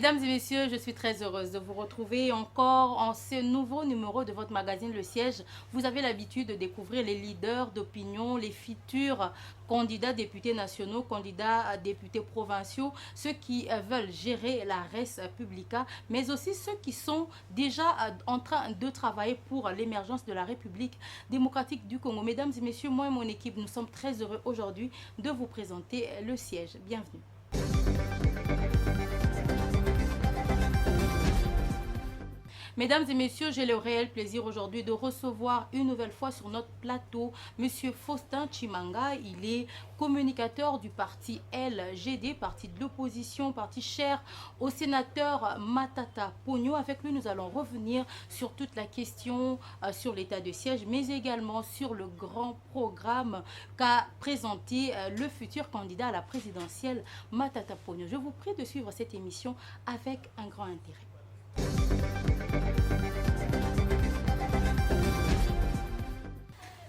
Mesdames et messieurs, je suis très heureuse de vous retrouver encore en ce nouveau numéro de votre magazine Le Siège. Vous avez l'habitude de découvrir les leaders d'opinion, les futurs candidats députés nationaux, candidats députés provinciaux, ceux qui veulent gérer la res publica, mais aussi ceux qui sont déjà en train de travailler pour l'émergence de la République démocratique du Congo. Mesdames et messieurs, moi et mon équipe, nous sommes très heureux aujourd'hui de vous présenter Le Siège. Bienvenue. Mesdames et messieurs, j'ai le réel plaisir aujourd'hui de recevoir une nouvelle fois sur notre plateau Monsieur Faustin Tshimanga. Il est communicateur du parti LGD, parti de l'opposition, parti cher au sénateur Matata Ponyo. Avec lui, nous allons revenir sur toute la question sur l'état de siège, mais également sur le grand programme qu'a présenté le futur candidat à la présidentielle Matata Ponyo. Je vous prie de suivre cette émission avec un grand intérêt.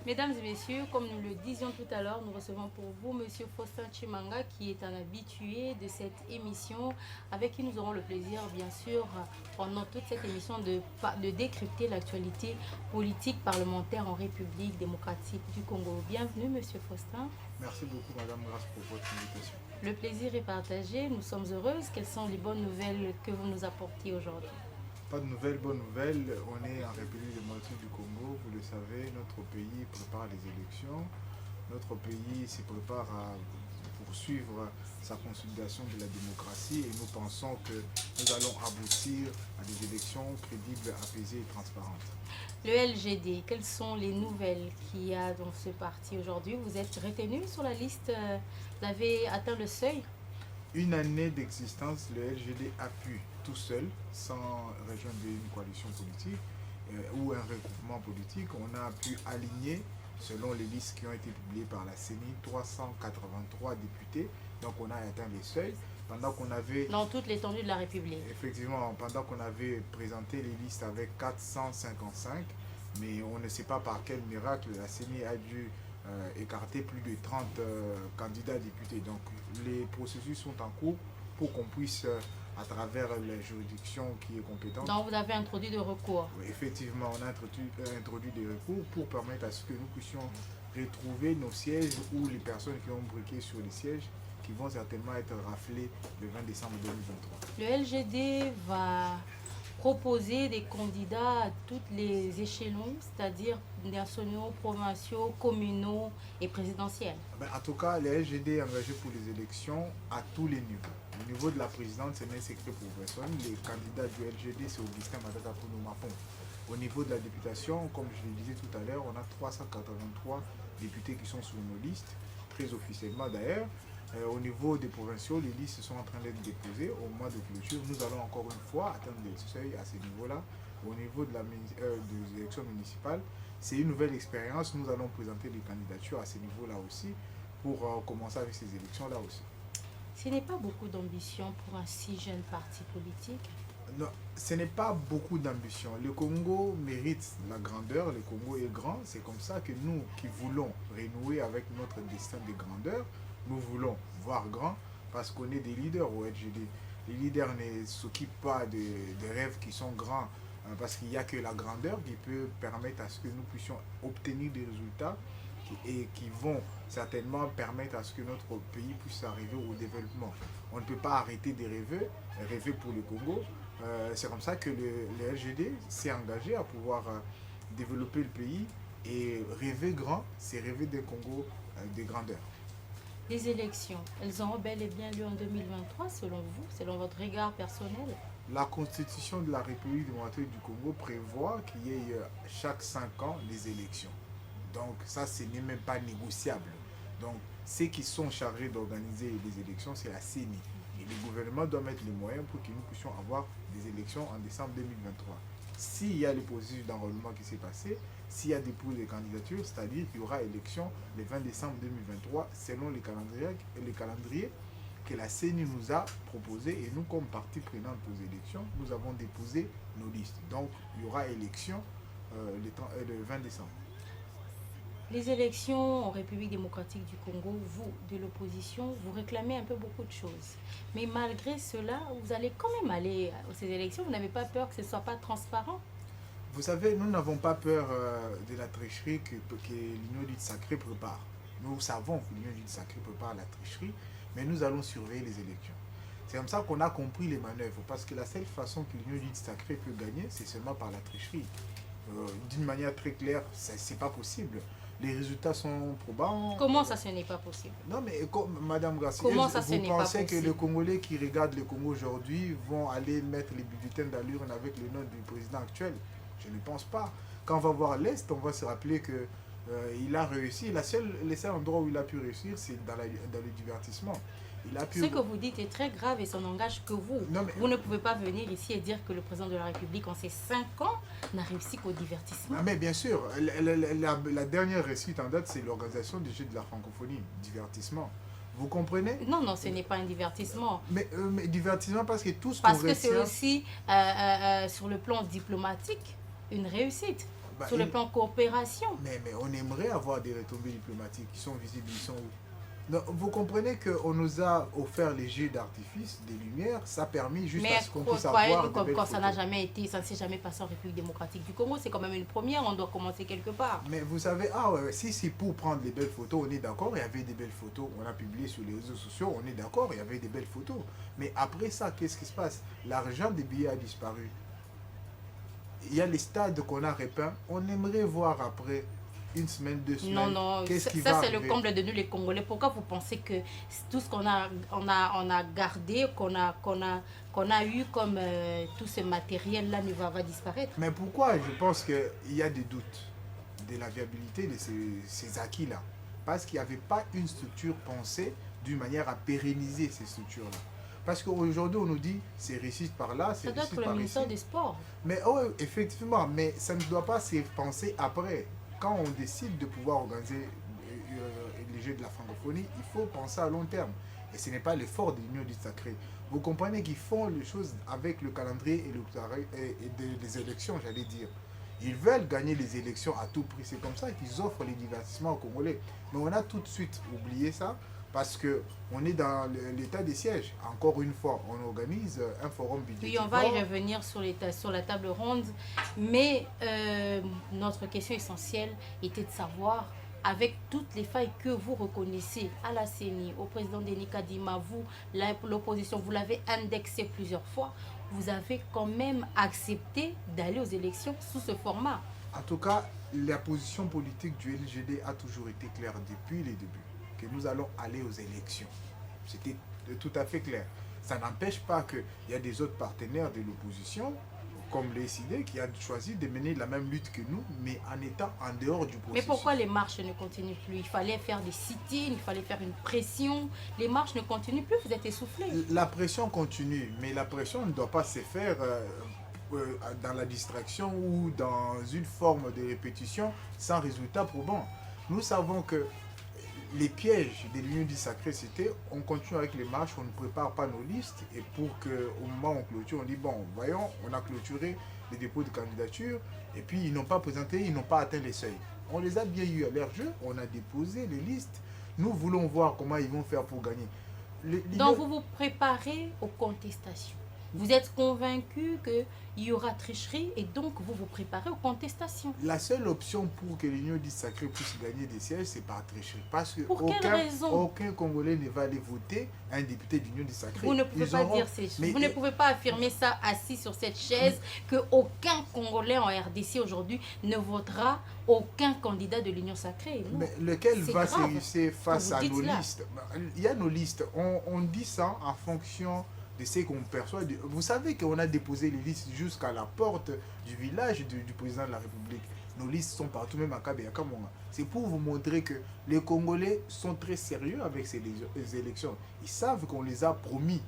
Mesdames et messieurs, comme nous le disions tout à l'heure, nous recevons pour vous Monsieur Faustin Tshimanga, qui est un habitué de cette émission, avec qui nous aurons le plaisir, bien sûr, pendant toute cette émission, de décrypter l'actualité politique parlementaire en République démocratique du Congo. Bienvenue, Monsieur Faustin. Merci beaucoup, Madame Grasse, pour votre invitation. Le plaisir est partagé. Nous sommes heureuses. Quelles sont les bonnes nouvelles que vous nous apportez aujourd'hui? Pas de nouvelles, bonnes nouvelles. On est en République démocratique du Congo. Vous le savez, notre pays prépare les élections. Notre pays se prépare à poursuivre sa consolidation de la démocratie et nous pensons que nous allons aboutir à des élections crédibles, apaisées et transparentes. Le LGD, quelles sont les nouvelles qu'il y a dans ce parti aujourd'hui? Vous êtes retenu sur la liste, vous avez atteint le seuil? Une année d'existence, le LGD a pu, tout seul, sans rejoindre une coalition politique ou un regroupement politique, on a pu aligner, selon les listes qui ont été publiées par la CENI, 383 députés. Donc on a atteint les seuils. Pendant qu'on avait... Dans toute l'étendue de la République. Effectivement, pendant qu'on avait présenté les listes avec 455, mais on ne sait pas par quel miracle la CENI a dû écarter plus de 30 candidats députés. Donc les processus sont en cours pour qu'on puisse, à travers la juridiction qui est compétente... Donc vous avez introduit des recours. Oui, effectivement, on a introduit des recours pour permettre à ce que nous puissions retrouver nos sièges ou les personnes qui ont briqué sur les sièges qui vont certainement être raflés le 20 décembre 2023. Le LGD va proposer des candidats à tous les échelons, c'est-à-dire nationaux, provinciaux, communaux et présidentiels. En tout cas, le LGD est engagé pour les élections à tous les niveaux. Au niveau de la présidente, ce n'est secret pour personne. Les candidats du LGD, c'est Augustin Matata Ponyo Mapon. Au niveau de la députation, comme je le disais tout à l'heure, on a 383 députés qui sont sur nos listes, très officiellement d'ailleurs. Au niveau des provinciaux, les listes sont en train d'être déposées au mois de clôture. Nous allons encore une fois atteindre les seuils à ce niveau-là. Au niveau de des élections municipales, c'est une nouvelle expérience. Nous allons présenter des candidatures à ce niveau-là aussi pour commencer avec ces élections-là aussi. Ce n'est pas beaucoup d'ambition pour un si jeune parti politique? Non, ce n'est pas beaucoup d'ambition. Le Congo mérite la grandeur, le Congo est grand. C'est comme ça que nous qui voulons renouer avec notre destin de grandeur, nous voulons voir grand parce qu'on est des leaders au LGD. Les leaders ne s'occupent pas des rêves qui sont grands parce qu'il n'y a que la grandeur qui peut permettre à ce que nous puissions obtenir des résultats et qui vont certainement permettre à ce que notre pays puisse arriver au développement. On ne peut pas arrêter de rêver pour le Congo. C'est comme ça que le LGD s'est engagé à pouvoir développer le pays et rêver grand, c'est rêver d'un Congo de grandeur. Les élections, elles auront bel et bien lieu en 2023 selon vous, selon votre regard personnel? La constitution de la République démocratique du Congo prévoit qu'il y ait chaque 5 ans des élections. Donc ça, ce n'est même pas négociable. Donc ceux qui sont chargés d'organiser les élections, c'est la CENI. Et le gouvernement doit mettre les moyens pour que nous puissions avoir des élections en décembre 2023. S'il y a le processus d'enrôlement qui s'est passé, s'il y a des poules de candidature, c'est-à-dire qu'il y aura élection le 20 décembre 2023 selon les calendriers que la CENI nous a proposé et nous, comme partie prenante aux élections, nous avons déposé nos listes. Donc, il y aura élection le 20 décembre. Les élections en République démocratique du Congo, vous, de l'opposition, vous réclamez un peu beaucoup de choses. Mais malgré cela, vous allez quand même aller à ces élections. Vous n'avez pas peur que ce ne soit pas transparent? Vous savez, nous n'avons pas peur de la tricherie que l'Union dite sacrée prépare. Nous savons que l'Union dite sacrée prépare la tricherie, mais nous allons surveiller les élections. C'est comme ça qu'on a compris les manœuvres, parce que la seule façon que l'Union dite sacrée peut gagner, c'est seulement par la tricherie. D'une manière très claire, c'est pas possible. Les résultats sont probants. Comment ça, ce n'est pas possible? Non, mais Madame Garcia, Comment ça, ce vous n'est pas pensez que possible? les Congolais qui regardent le Congo aujourd'hui vont aller mettre les bulletins d'allure avec le nom du président actuel? Je ne pense pas. Quand on va voir l'Est, on va se rappeler que il a réussi. Le seul endroit où il a pu réussir, c'est dans le divertissement. Il a pu... Ce que vous dites est très grave et ça n'engage que vous. Non, mais... Vous ne pouvez pas venir ici et dire que le président de la République, en ces 5 ans, n'a réussi qu'au divertissement. Ah, mais bien sûr, la dernière réussite en date, c'est l'organisation des Jeux de la francophonie, divertissement. Vous comprenez? Non, non, ce n'est pas un divertissement. Mais divertissement parce que tout ce qu'on Parce que retient... c'est aussi, sur le plan diplomatique, une réussite. Bah, sur le plan coopération. Mais on aimerait avoir des retombées diplomatiques qui sont visibles, ils sont où? Donc, vous comprenez qu'on nous a offert les jeux d'artifice, des lumières, ça a permis juste à ce qu'on puisse avoir des belles quand ça n'a photos. jamais été, ça ne s'est jamais passé en République démocratique du Congo, c'est quand même une première, on doit commencer quelque part. Mais vous savez, si c'est pour prendre les belles photos, on est d'accord, il y avait des belles photos, on a publié sur les réseaux sociaux, on est d'accord, il y avait des belles photos. Mais après ça, qu'est-ce qui se passe? L'argent des billets a disparu. Il y a les stades qu'on a repeints, on aimerait voir après une semaine, 2 semaines. Non, non, qu'est-ce qui ça va c'est le arriver? comble de nous les Congolais. Pourquoi vous pensez que tout ce qu'on a gardé, qu'on a eu comme tout ce matériel-là ne va disparaître? Mais pourquoi? Je pense qu'il y a des doutes de la viabilité de ces acquis-là. Parce qu'il n'y avait pas une structure pensée d'une manière à pérenniser ces structures-là. Parce qu'aujourd'hui, on nous dit c'est réussite par là, c'est Ça doit réussite être par le ici. ministère des Sports. Mais effectivement, mais ça ne doit pas se penser après. Quand on décide de pouvoir organiser les Jeux de la francophonie, il faut penser à long terme. Et ce n'est pas l'effort de l'Union du Sacré. Vous comprenez qu'ils font les choses avec le calendrier et des élections, j'allais dire. Ils veulent gagner les élections à tout prix. C'est comme ça qu'ils offrent les divertissements aux Congolais. Mais on a tout de suite oublié ça parce qu'on est dans l'état des sièges. Encore une fois, on organise un forum budgétaire. Oui, on va y revenir sur la table ronde. Mais notre question essentielle était de savoir, avec toutes les failles que vous reconnaissez à la CENI, au président Denis Kadima, vous, l'opposition, vous l'avez indexé plusieurs fois, vous avez quand même accepté d'aller aux élections sous ce format. En tout cas, la position politique du LGD a toujours été claire depuis les débuts, que nous allons aller aux élections. C'était tout à fait clair. Ça n'empêche pas qu'il y a des autres partenaires de l'opposition, comme les SID, qui a choisi de mener la même lutte que nous, mais en étant en dehors du processus. Mais pourquoi les marches ne continuent plus? Il fallait faire des sit-ins, il fallait faire une pression. Les marches ne continuent plus, vous êtes essoufflés. La pression continue, mais la pression ne doit pas se faire dans la distraction ou dans une forme de répétition sans résultat probant. Nous savons que les pièges de l'Union du Sacré, c'était on continue avec les marches, on ne prépare pas nos listes et pour qu'au moment où on clôture, on dit bon, voyons, on a clôturé les dépôts de candidature et puis ils n'ont pas présenté, ils n'ont pas atteint les seuils. On les a bien eu à leur jeu, on a déposé les listes, nous voulons voir comment ils vont faire pour gagner. Donc vous vous préparez aux contestations. Vous êtes convaincu qu'il y aura tricherie et donc vous vous préparez aux contestations. La seule option pour que l'Union du Sacré puisse gagner des sièges, c'est par tricherie. Parce que aucun Congolais ne va aller voter un député de l'Union du Sacré. Vous ne pouvez pas dire vous ne pouvez pas affirmer ça assis sur cette chaise, qu'aucun Congolais en RDC aujourd'hui ne votera aucun candidat de l'Union Sacrée. Non. Mais lequel va se risser face à nos listes? Il y a nos listes. On dit ça en fonction de ce qu'on perçoit. Vous savez qu'on a déposé les listes jusqu'à la porte du village du président de la République. Nos listes sont partout, même à Kabeyaka. C'est pour vous montrer que les Congolais sont très sérieux avec ces élections. Ils savent qu'on les a promis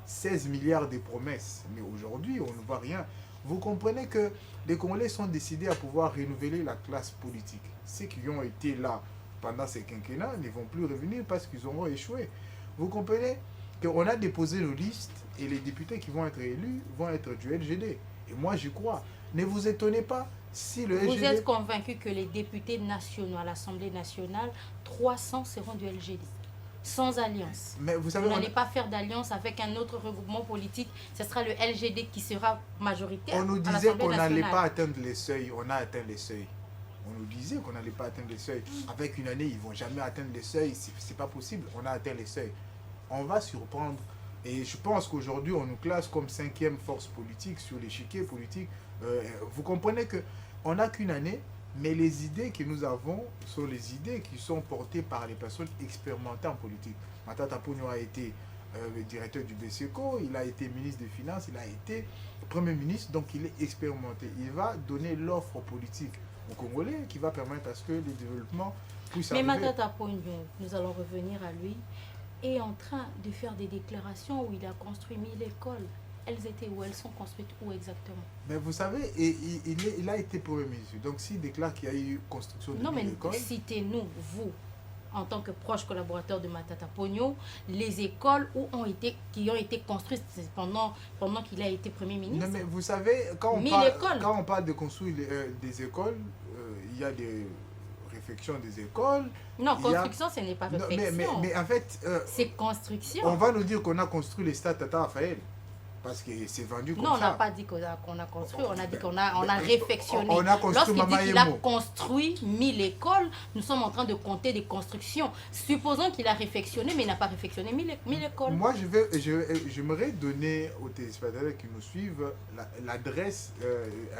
16 milliards de promesses. Mais aujourd'hui, on ne voit rien. Vous comprenez que les Congolais sont décidés à pouvoir renouveler la classe politique. Ceux qui ont été là pendant ces quinquennats ne vont plus revenir parce qu'ils auront échoué. Vous comprenez qu'on a déposé nos listes et les députés qui vont être élus vont être du LGD. Et moi, je crois. Ne vous étonnez pas si le Vous LGD... êtes convaincu que les députés nationaux à l'Assemblée nationale, 300 seront du LGD, sans alliance. Mais vous savez, Vous n'allez pas faire d'alliance avec un autre regroupement politique, ce sera le LGD qui sera majoritaire. on nous à disait l'Assemblée qu'on n'allait nationale. pas atteindre les seuils. On a atteint les seuils. On nous disait qu'on n'allait pas atteindre les seuils. Avec une année, ils ne vont jamais atteindre les seuils. C'est pas possible. On a atteint les seuils. On va surprendre. Et je pense qu'aujourd'hui, on nous classe comme 5e force politique sur l'échiquier politique. Vous comprenez que on n'a qu'une année, mais les idées que nous avons sont les idées qui sont portées par les personnes expérimentées en politique. Matata Ponyo a été le directeur du BCECO, il a été ministre des Finances, il a été Premier ministre, donc il est expérimenté. Il va donner l'offre politique aux Congolais qui va permettre à ce que le développement puisse Mais arriver. Matata Ponyo, nous allons revenir à lui, est en train de faire des déclarations où il a construit 1000 écoles. Elles étaient où? Elles sont construites où exactement? Mais vous savez, il a été Premier ministre. Donc s'il déclare qu'il y a eu construction de Non, mais 1000 écoles... citez-nous, vous, en tant que proche collaborateur de Matata Ponyo, les écoles qui ont été construites pendant qu'il a été Premier ministre. Non, mais vous savez, quand 1000 écoles. quand on parle de construire des écoles, il y a des réfections des écoles. Non, il y a- construction, ce n'est pas Non, réflexion. mais en fait, C'est construction. on va nous dire qu'on a construit les stades Tata Raphaël. Parce que c'est vendu comme Non, on ça. n'a pas dit qu'on a construit, on a dit qu'on Ben, a réfectionné. on a construit Lorsqu'il Mama dit qu'il a Yemo. construit 1000 écoles, nous sommes en train de compter des constructions. Supposons qu'il a réfectionné, mais il n'a pas réfectionné 1000 écoles. Moi, j'aimerais donner aux téléspectateurs qui nous suivent l'adresse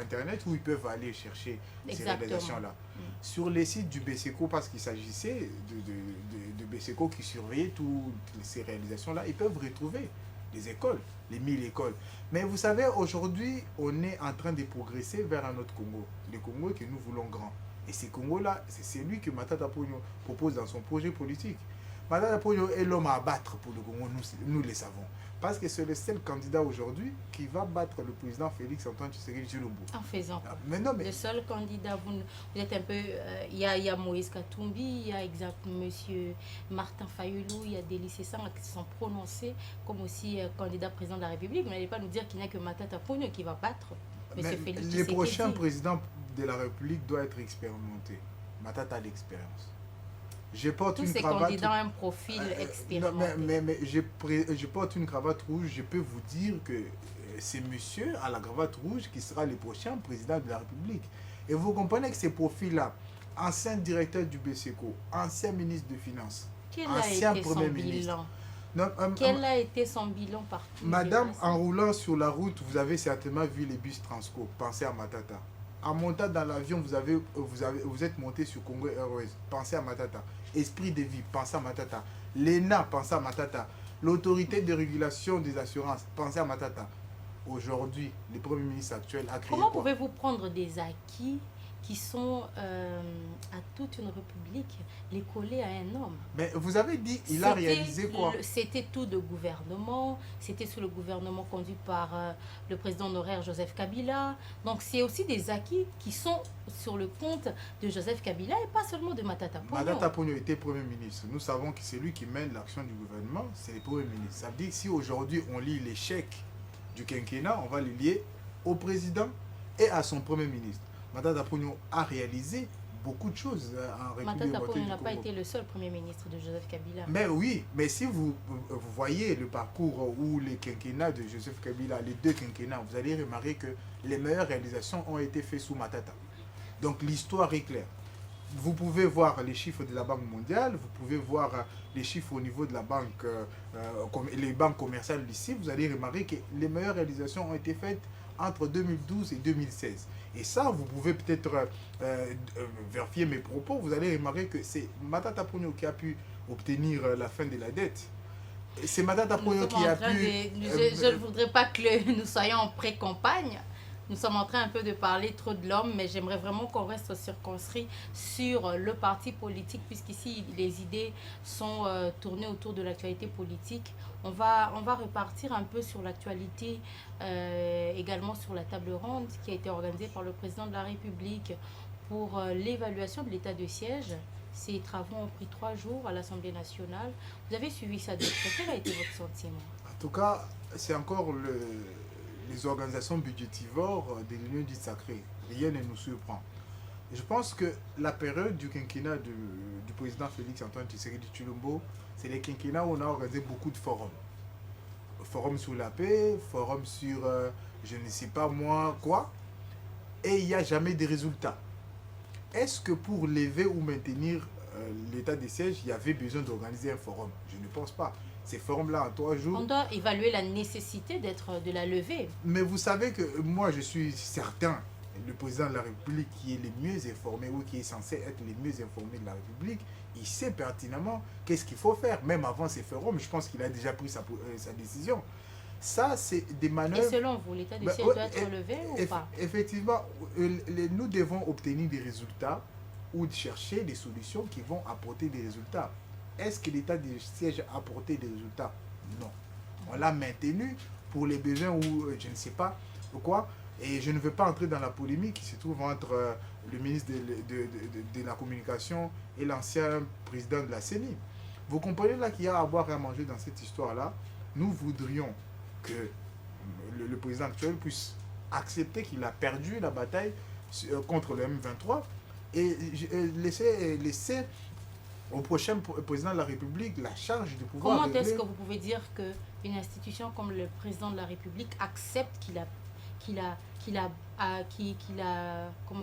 internet où ils peuvent aller chercher ces Exactement. réalisations-là. Sur les sites du BCECO, parce qu'il s'agissait de BCECO qui surveillait toutes ces réalisations-là, ils peuvent retrouver les écoles, les 1000 écoles. Mais vous savez, aujourd'hui, on est en train de progresser vers un autre Congo. Le Congo que nous voulons grand. Et ce Congo-là, c'est celui que Matata Ponyo propose dans son projet politique. Matata Ponyo est l'homme à battre pour le Congo, nous le savons. Parce que c'est le seul candidat aujourd'hui qui va battre le président Félix Antoine Tshisekedi Tshilombo. En faisant quoi? Mais non, mais Le seul candidat, vous êtes un peu... Il y a Moïse Katumbi, il y a monsieur Martin Fayoulou, il y a Délice Sanga qui se sont prononcés comme aussi candidat président de la République. Vous n'allez pas nous dire qu'il n'y a que Matata Ponyo qui va battre monsieur Félix les Tshisekedi. prochains présidents de la République doivent être expérimentés. Matata a l'expérience. Je porte Tous une ces cravate. candidats ont un profil Non, expérimenté. mais je porte une cravate rouge. Je peux vous dire que c'est monsieur à la cravate rouge qui sera le prochain président de la République. Et vous comprenez que ces profils-là, ancien directeur du BCECO, ancien ministre des Finances, Quel a ancien été son Premier ministre. bilan? Non, Quel a été son bilan partout? Madame, en roulant sur la route, vous avez certainement vu les bus Transco. Pensez à Matata. En montant dans l'avion, vous êtes monté sur Congo Airways. Pensez à Matata. Esprit de vie, pensez à Matata. L'ENA, pensez à Matata. L'autorité de régulation des assurances, pensez à Matata. Aujourd'hui, le Premier ministre actuel a créé Comment quoi? pouvez-vous prendre des acquis qui sont à toute une république, les coller à un homme? Mais vous avez dit, il a réalisé quoi? C'était tout de gouvernement, c'était sous le gouvernement conduit par le président honoraire Joseph Kabila. Donc c'est aussi des acquis qui sont sur le compte de Joseph Kabila et pas seulement de Matata Ponyo. Matata Ponyo était Premier ministre. Nous savons que c'est lui qui mène l'action du gouvernement, c'est le Premier ministre. Ça veut dire que si aujourd'hui on lit l'échec du quinquennat, on va le lier au président et à son Premier ministre. Matata Ponyo a réalisé beaucoup de choses en République Matata démocratique Ponyo du n'a pas Congo. été le seul Premier ministre de Joseph Kabila. Mais oui, mais si vous voyez le parcours ou les quinquennats de Joseph Kabila, les deux quinquennats, vous allez remarquer que les meilleures réalisations ont été faites sous Matata. Donc l'histoire est claire. Vous pouvez voir les chiffres de la Banque mondiale, vous pouvez voir les chiffres au niveau de la banque, les banques commerciales d'ici, vous allez remarquer que les meilleures réalisations ont été faites entre 2012 et 2016. Et ça, vous pouvez peut-être vérifier mes propos, vous allez remarquer que c'est Matata Ponyo qui a pu obtenir la fin de la dette. C'est Matata Ponyo qui a pu... Je ne voudrais pas que nous soyons en pré-campagne. Nous sommes en train un peu de parler trop de l'homme, mais j'aimerais vraiment qu'on reste circonscrit sur le parti politique, puisqu'ici les idées sont tournées autour de l'actualité politique. On va repartir un peu sur l'actualité, également sur la table ronde qui a été organisée par le président de la République pour l'évaluation de l'état de siège. Ces travaux ont pris 3 jours à l'Assemblée nationale. Vous avez suivi ça de près. Quel a été votre sentiment? En tout cas, c'est encore les organisations budgétivores de l'Union dite sacrée. Rien ne nous surprend. Je pense que la période du quinquennat du président Félix-Antoine Tshisekedi Tshilombo, c'est les quinquennats où on a organisé beaucoup de forums. Forum sur la paix, forum sur je ne sais pas moi quoi, et il n'y a jamais de résultats. Est-ce que pour lever ou maintenir l'état des sièges, il y avait besoin d'organiser un forum? Je ne pense pas. Ces forums-là, en 3 jours... On doit évaluer la nécessité de la lever. Mais vous savez que moi, je suis certain, le président de la République qui est le mieux informé ou qui est censé être le mieux informé de la République, il sait pertinemment qu'est-ce qu'il faut faire. Même avant ces forums, je pense qu'il a déjà pris sa décision. Ça, c'est des manœuvres... Et selon vous, l'état des sièges doit être levé ou pas? Effectivement, nous devons obtenir des résultats ou chercher des solutions qui vont apporter des résultats. Est-ce que l'état des sièges a apporté des résultats? Non. On l'a maintenu pour les besoins ou je ne sais pas quoi. Et je ne veux pas entrer dans la polémique qui se trouve entre le ministre de la Communication et l'ancien président de la CENI. Vous comprenez là qu'il y a à boire et à manger dans cette histoire-là. Nous voudrions que le président actuel puisse accepter qu'il a perdu la bataille contre le M23 et laisser au prochain président de la République la charge de pouvoir... Comment est-ce que vous pouvez dire qu'une institution comme le président de la République accepte qu'il a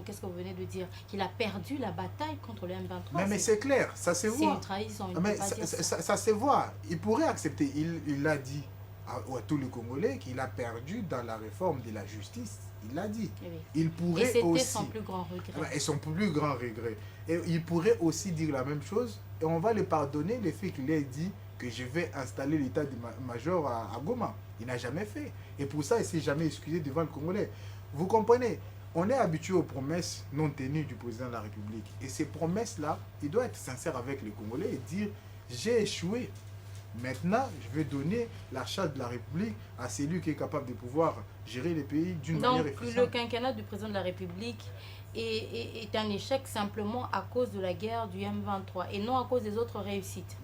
qu'est-ce que vous venez de dire, qu'il a perdu la bataille contre le M23? Mais c'est clair, ça se voit. C'est une trahison. Mais ça se voit. Il pourrait accepter. Il l'a dit à tous les Congolais qu'il a perdu dans la réforme de la justice. Il l'a dit. Oui. Il pourrait et aussi... c'était son plus grand regret. Et son plus grand regret. Et il pourrait aussi dire la même chose. Et on va le pardonner le fait qu'il ait dit que je vais installer l'état-major à Goma. Il n'a jamais fait. Et pour ça, il ne s'est jamais excusé devant le Congolais. Vous comprenez? On est habitué aux promesses non tenues du président de la République. Et ces promesses-là, il doit être sincère avec les Congolais et dire « j'ai échoué. Maintenant, je vais donner la charge de la République à celui qui est capable de pouvoir gérer les pays d'une manière efficace. » Donc, le quinquennat du président de la République est un échec simplement à cause de la guerre du M23 et non à cause des autres réussites.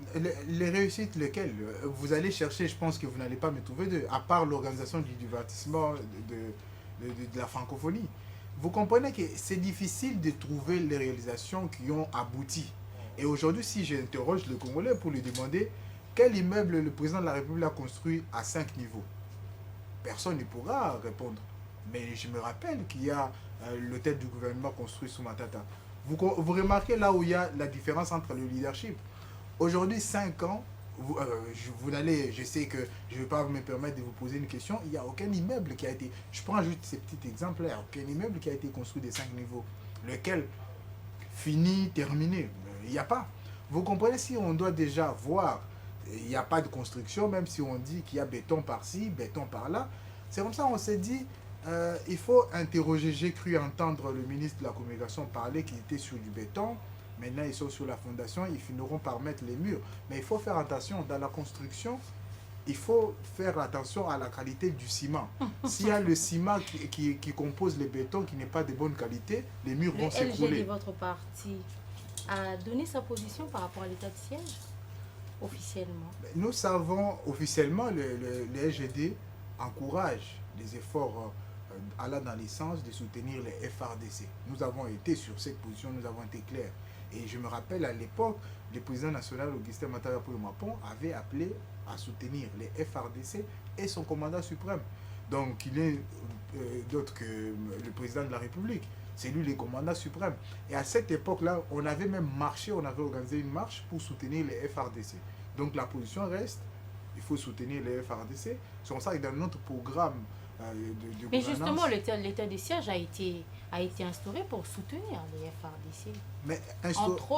Les réussites, lesquelles? Vous allez chercher, je pense que vous n'allez pas me trouver deux, à part l'organisation du divertissement de la francophonie. Vous comprenez que c'est difficile de trouver les réalisations qui ont abouti. Et aujourd'hui, si j'interroge le Congolais pour lui demander quel immeuble le président de la République a construit à 5 niveaux, personne ne pourra répondre. Mais je me rappelle qu'il y a l'hôtel du gouvernement construit sous Matata. Vous remarquez là où il y a la différence entre le leadership. Aujourd'hui, 5 ans, je sais que je ne vais pas me permettre de vous poser une question, il n'y a aucun immeuble qui a été, je prends juste ces petits exemplaires, aucun immeuble qui a été construit des 5 niveaux, lequel fini, terminé, il n'y a pas. Vous comprenez, si on doit déjà voir, il n'y a pas de construction, même si on dit qu'il y a béton par-ci, béton par-là, c'est comme ça on s'est dit, il faut interroger, j'ai cru entendre le ministre de la Communication parler qu'il était sur du béton. Maintenant, ils sont sur la fondation, ils finiront par mettre les murs. Mais il faut faire attention, dans la construction, il faut faire attention à la qualité du ciment. S'il y a le ciment qui compose le béton qui n'est pas de bonne qualité, les murs vont s'écrouler. Le LG de votre parti a donné sa position par rapport à l'état de siège officiellement? Nous savons officiellement, le LGD encourage les efforts allant dans le sens de soutenir les FRDC. Nous avons été sur cette position, nous avons été clairs. Et je me rappelle à l'époque, le président national Augustin Matata Mapon avait appelé à soutenir les FRDC et son commandant suprême. Donc il est d'autre que le président de la République. C'est lui le commandant suprême. Et à cette époque-là, on avait même marché, on avait organisé une marche pour soutenir les FRDC. Donc la position reste, il faut soutenir les FRDC. C'est pour ça que dans notre programme de mais justement, l'état des sièges a été instauré pour soutenir les FRDC. Mais entre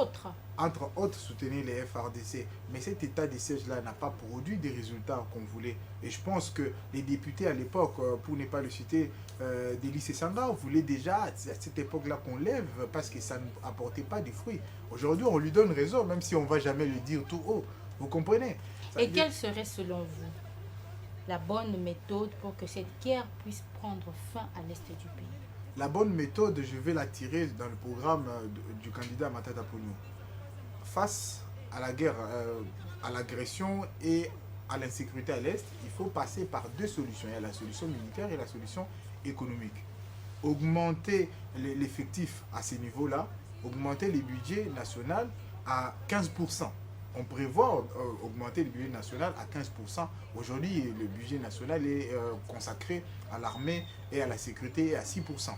autres, soutenir les FRDC. Mais cet état des sièges-là n'a pas produit des résultats qu'on voulait. Et je pense que les députés à l'époque, pour ne pas le citer, d'Élysée Sanga, voulaient déjà à cette époque-là qu'on lève parce que ça n'apportait pas de fruits. Aujourd'hui, on lui donne raison, même si on ne va jamais le dire tout haut. Vous comprenez? Et quelle serait, selon vous, la bonne méthode pour que cette guerre puisse prendre fin à l'est du pays? La bonne méthode, je vais la tirer dans le programme du candidat Matata Ponyo. Face à la guerre, à l'agression et à l'insécurité à l'Est, il faut passer par deux solutions. Il y a la solution militaire et la solution économique. Augmenter l'effectif à ces niveaux-là, augmenter les budgets nationaux à 15%. On prévoit augmenter le budget national à 15%. Aujourd'hui, le budget national est consacré à l'armée et à la sécurité à 6%.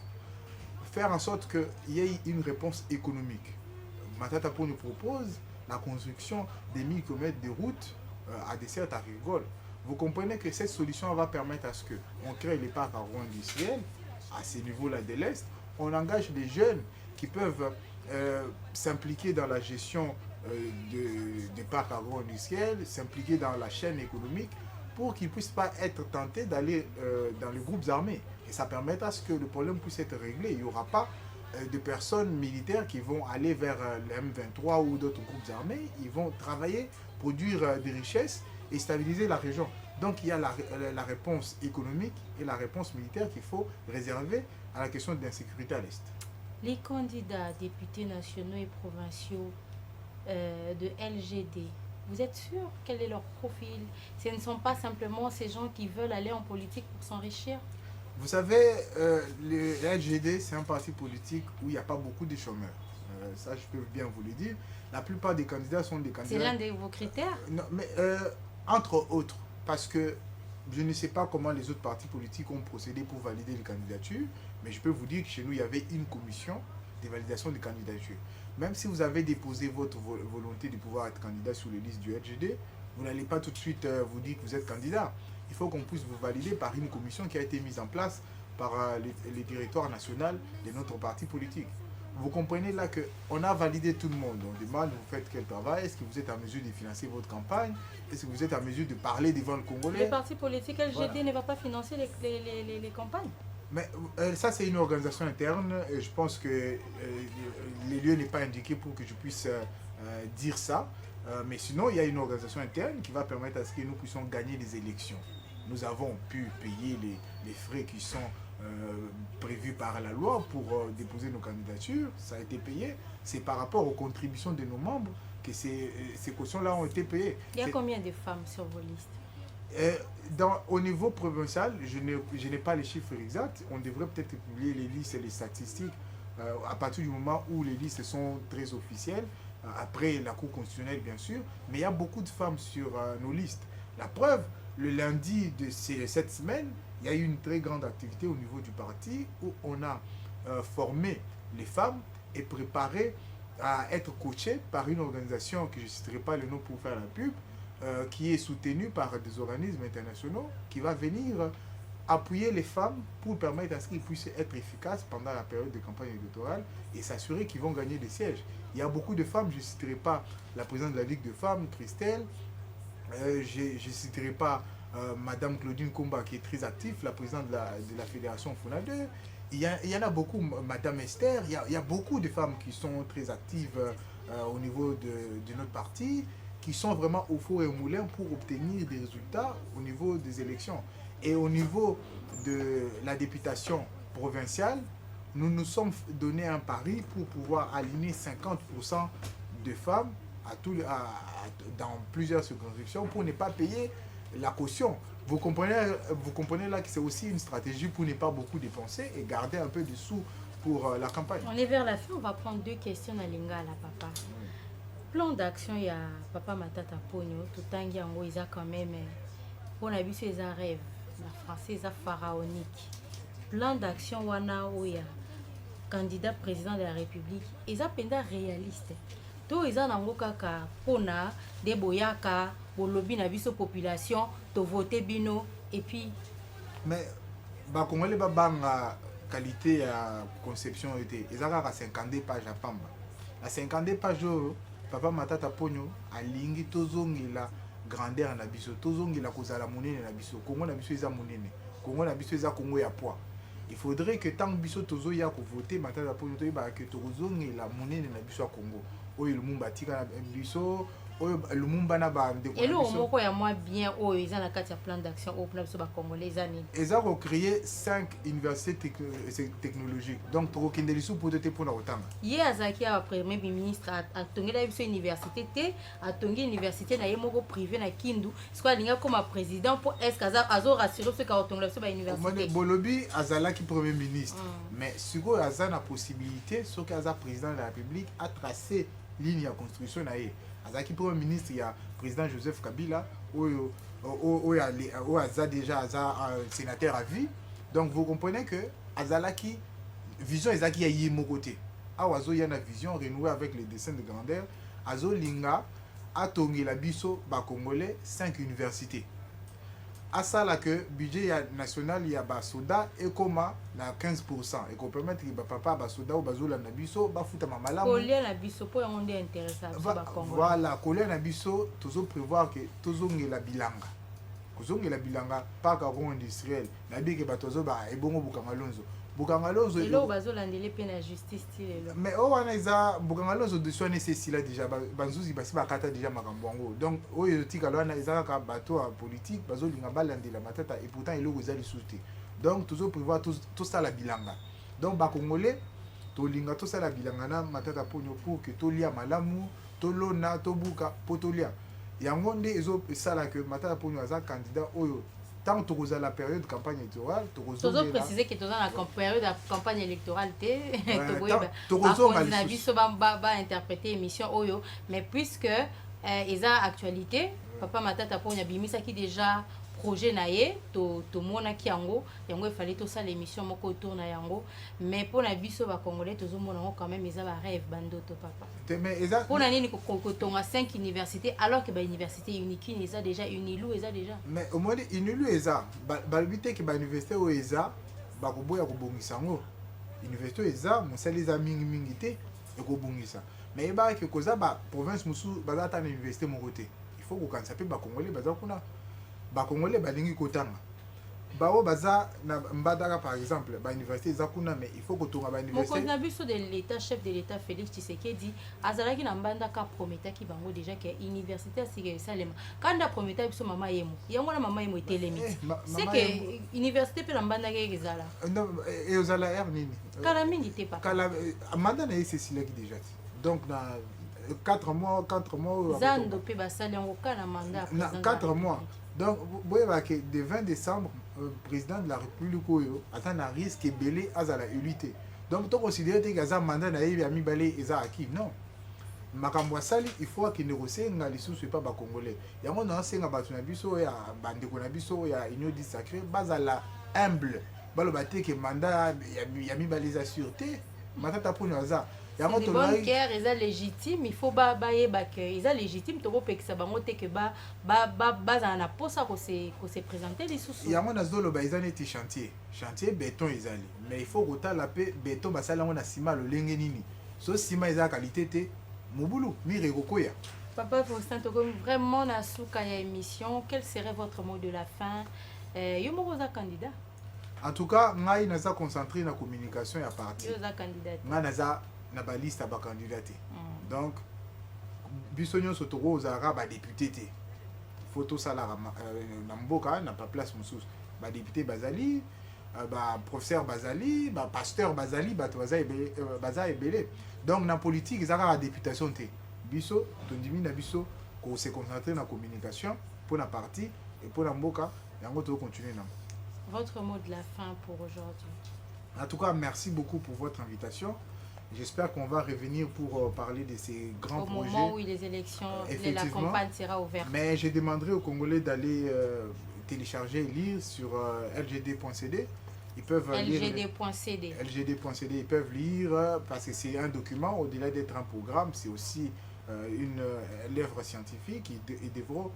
Faire en sorte qu'il y ait une réponse économique. Matata Pon nous propose la construction des 1000 km de routes à dessert agricole. Vous comprenez que cette solution va permettre à ce qu'on crée les parcs agro-industriels à ces niveaux-là de l'Est. On engage des jeunes qui peuvent s'impliquer dans la gestion des parcs agro-industriels, s'impliquer dans la chaîne économique pour qu'ils ne puissent pas être tentés d'aller dans les groupes armés. Et ça permettra à ce que le problème puisse être réglé. Il n'y aura pas de personnes militaires qui vont aller vers le M23 ou d'autres groupes armés. Ils vont travailler, produire des richesses et stabiliser la région. Donc il y a la réponse économique et la réponse militaire qu'il faut réserver à la question de l'insécurité à l'Est. Les candidats députés nationaux et provinciaux de LGD, vous êtes sûr quel est leur profil? Ce ne sont pas simplement ces gens qui veulent aller en politique pour s'enrichir? Vous savez, le LGD, c'est un parti politique où il n'y a pas beaucoup de chômeurs. Ça, je peux bien vous le dire. La plupart des candidats sont des candidats... C'est l'un de vos critères? Non, mais entre autres, parce que je ne sais pas comment les autres partis politiques ont procédé pour valider les candidatures, mais je peux vous dire que chez nous, il y avait une commission de validation des candidatures. Même si vous avez déposé votre volonté de pouvoir être candidat sur les listes du LGD, vous n'allez pas tout de suite vous dire que vous êtes candidat. Il faut qu'on puisse vous valider par une commission qui a été mise en place par les territoires nationaux de notre parti politique. Vous comprenez là qu'on a validé tout le monde. On demande, vous faites quel travail? Est-ce que vous êtes en mesure de financer votre campagne? Est-ce que vous êtes en mesure de parler devant le Congolais? Les partis politiques LGD voilà. Ne va pas financer les campagnes? Mais ça, c'est une organisation interne. Et je pense que les lieux n'est pas indiqué pour que je puisse dire ça. Mais sinon, il y a une organisation interne qui va permettre à ce que nous puissions gagner des élections. Nous avons pu payer les frais qui sont prévus par la loi pour déposer nos candidatures. Ça a été payé. C'est par rapport aux contributions de nos membres que ces cautions-là ont été payées. Il y a combien de femmes sur vos listes? Au niveau provincial, je n'ai pas les chiffres exacts. On devrait peut-être publier les listes et les statistiques à partir du moment où les listes sont très officielles, après la Cour constitutionnelle bien sûr, mais il y a beaucoup de femmes sur nos listes. La preuve, le lundi de cette semaine, il y a eu une très grande activité au niveau du parti où on a formé les femmes et préparé à être coachées par une organisation que je ne citerai pas le nom pour faire la pub, qui est soutenue par des organismes internationaux, qui va venir appuyer les femmes pour permettre à ce qu'ils puissent être efficaces pendant la période de campagne électorale et s'assurer qu'ils vont gagner des sièges. Il y a beaucoup de femmes, je ne citerai pas la présidente de la Ligue de femmes, Christelle, je ne citerai pas Madame Claudine Komba qui est très active, la présidente de la Fédération FUNADE. Il y en a beaucoup, Madame Esther, il y a beaucoup de femmes qui sont très actives au niveau de notre parti, qui sont vraiment au four et au moulin pour obtenir des résultats au niveau des élections. Et au niveau de la députation provinciale, nous nous sommes donné un pari pour pouvoir aligner 50% de femmes dans plusieurs circonscriptions pour ne pas payer la caution. Vous comprenez là que c'est aussi une stratégie pour ne pas beaucoup dépenser et garder un peu de sous pour la campagne. On est vers la fin, on va prendre deux questions à Lingala, papa. Oui. Plan d'action, il y a Papa Matata Pogno, tout le temps, il y a quand même, on a vu ses rêves, la français, c'est pharaonique. Plan d'action, où il y a candidat président de la République, ils sont réalistes. Tout ils ont kaka pona de boyaka, bolobi na biso population, to voter bino et puis. Mais bah Congolais ba banga qualité à conception était, ils ont 52 pages à pamba. À 52 pages Papa Matata Pogno alingi tozongela grandeur na biso, tozongela kozala monene na biso. Congo na biso eza monene. Congo na biso eza Congo ya poids. Il faudrait que tant biso tozo ya ko voter Matata Pogno to ba que tozongela monene na biso à Congo. Oyo lumumba tika na biso, Lumumba na ba et là au moko ya moi bien ils ont la carte plan d'action au plan ba congolais années ils ont créé 5 universités technologiques donc to kindelisu pour te pour na otanga ye azaki a premier ministre a tongela biso université te a tongi université na ye moko privé na Kindu soit linga comme président pour est-ce qu'aza azo rassurer ce ka tongela biso ba université Bolobi azalaki premier ministre mais siko aza na possibilité ce que aza président de la République a tracé ligne ya construction na ye azaki premier ministre ya président Joseph Kabila oyo aza déjà aza sénateur à vie donc vous comprenez que azalaki vision ezaki ya ye moko te awa azo ya na vision renouer avec les dessins de grandeur azo linga atongela biso ba congolais 5 universités asala que budget ya national ya basoda ekoma na 15% et qu'on permettre que papa basoda ou bazola na biso bafuta mamalamu kolia na biso po on est intéressé ba Congo voilà kolia na biso tozo prévoir que tozongela bilanga kozongela bilanga parc agro-industriel na bike batozo ba ebongo Bukangalonzo et là bazolandele pe na justice tilelo mais wana eza Bukangalonzo de soigner ceci là déjà banzuzi basi bakata déjà makambo yango donc oyo tikalo wana eza ka bateau politique bazolinga balandela matata et pourtant eloko eza lisusu donc toujours prévoir tout ça la bilanga donc ba congolais tolinga tout ça la bilanga na matata ponyo pour que tolia malamu tolona tobuka potolia yango nde ezo sala que matata ponyo aza candidat oyo tant que la période de campagne électorale, tu as précisé que tu as la période de campagne électorale, tu as interprété l'émission, mais puisque ils ont actualité, papa Matata Ponya Bimisa qui déjà projet naie, to mona ki yango, yango il fallait tout ça l'émission moko autour na yango, mais pour na biso ba congolais tous mona quand même ils ont un rêve bandoto papa. Mais exact. Pour nani ko tonga 5 universités alors que ba université unique ils ont déjà Unilu ils ont déjà. Mais au moins Unilu eza ba bité que ba université o eza ba ko boya ko bongisa ngo. Université eza mosali za mingi te e ko bongisa. Mais ba ke koza ba province musu ba ta na université mo côté. Il faut ko kanisa pe ba congolais ba za kuna ba congolais balingi kotanga bao baza na mbadaka par exemple ba université za kuna mais il faut que tonga ba université mon contribution de l'état chef de l'état Félix Tshisekedi azalaki na mbandaka prometa ki bango déjà que université asike salema kanda prometa biso mama yemo yango na mama yemo etelemi c'est que université pe na mbandaka ezala non et ozala r nini kala mingi te pas kala manda na Cécile qui déjà donc na 4 mois zando pe basali yango kana mandat 4 mois. Donc, vous voyez que le 20 décembre, le président de la République attend un risque belé à la élité. Donc, tu considères que le mandat n'a mis balé et acquis. Non. Makambwasali, il faut qu'il négocie les sous pas les Congolais. Il y a un ancien Batunabiso, il y a Bandekunabiso, il y a Union du Sacré, basala humble. Balobate que mandat, il y a mis balé à sûreté. Matata pour nous. C'est de bonne guerre, ils sont légitimes, il faut ba ils sont légitimes, tu vois que ça va monter que ba na posa ko se présenter les sous. Il y a mon azolo ba ils ont été chantier béton ils allent mais il faut que la paix béton ba sala on a ciment le lenge nini. So ciment ils a qualité te mobulu mire kokoya. Papa Faustin Toko vraiment na souka ya émission, quel serait votre mot de la fin? Yo mo za candidat. En tout cas, ngai naza concentré na communication ya parti. Yo za candidat. Ngai naza na ba liste ba candidaté. Donc bisonyo sotoko ozara ba député té. Photo sala na mboka na pa place mususu. Ba député bazali, ba professeur bazali, ba pasteur bazali, ba baza ebele. Donc na politique ezaka la députation té. Biso tondimi na biso ko se concentrer na communication pour na parti et pour na mboka yango to continuer na. Votre mot de la fin pour aujourd'hui. En tout cas, merci beaucoup pour votre invitation. J'espère qu'on va revenir pour parler de ces grands projets. Au moment où les élections, la campagne sera ouverte. Mais je demanderai aux Congolais d'aller télécharger et lire sur lgd.cd. Ils peuvent lgd.cd. lgd.cd, ils peuvent lire parce que c'est un document, au-delà d'être un programme, c'est aussi une œuvre scientifique. Ils devront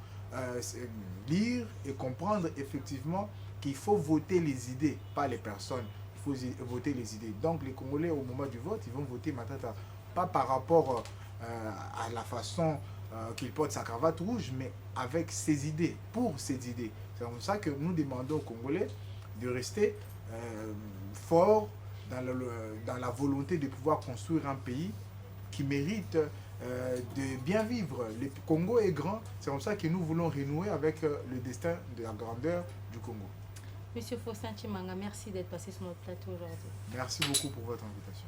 lire et comprendre effectivement qu'il faut voter les idées, pas les personnes. Il faut voter les idées. Donc les Congolais, au moment du vote, ils vont voter Matata, pas par rapport à la façon qu'il porte sa cravate rouge, mais avec ses idées, pour ses idées. C'est comme ça que nous demandons aux Congolais de rester forts dans la volonté de pouvoir construire un pays qui mérite de bien vivre. Le Congo est grand, c'est comme ça que nous voulons renouer avec le destin de la grandeur du Congo. Monsieur Faustin Tshimanga, merci d'être passé sur notre plateau aujourd'hui. Merci beaucoup pour votre invitation.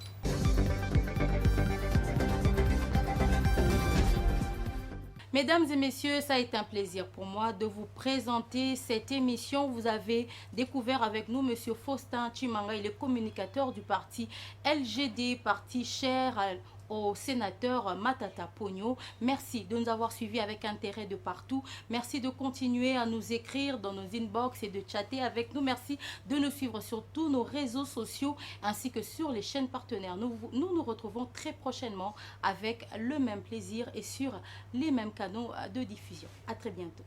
Mesdames et messieurs, ça a été un plaisir pour moi de vous présenter cette émission. Vous avez découvert avec nous Monsieur Faustin Tshimanga, il est communicateur du parti LGD, parti cher au sénateur Matata Pogno. Merci de nous avoir suivis avec intérêt de partout. Merci de continuer à nous écrire dans nos inbox et de chatter avec nous. Merci de nous suivre sur tous nos réseaux sociaux ainsi que sur les chaînes partenaires. Nous retrouvons très prochainement avec le même plaisir et sur les mêmes canaux de diffusion. À très bientôt.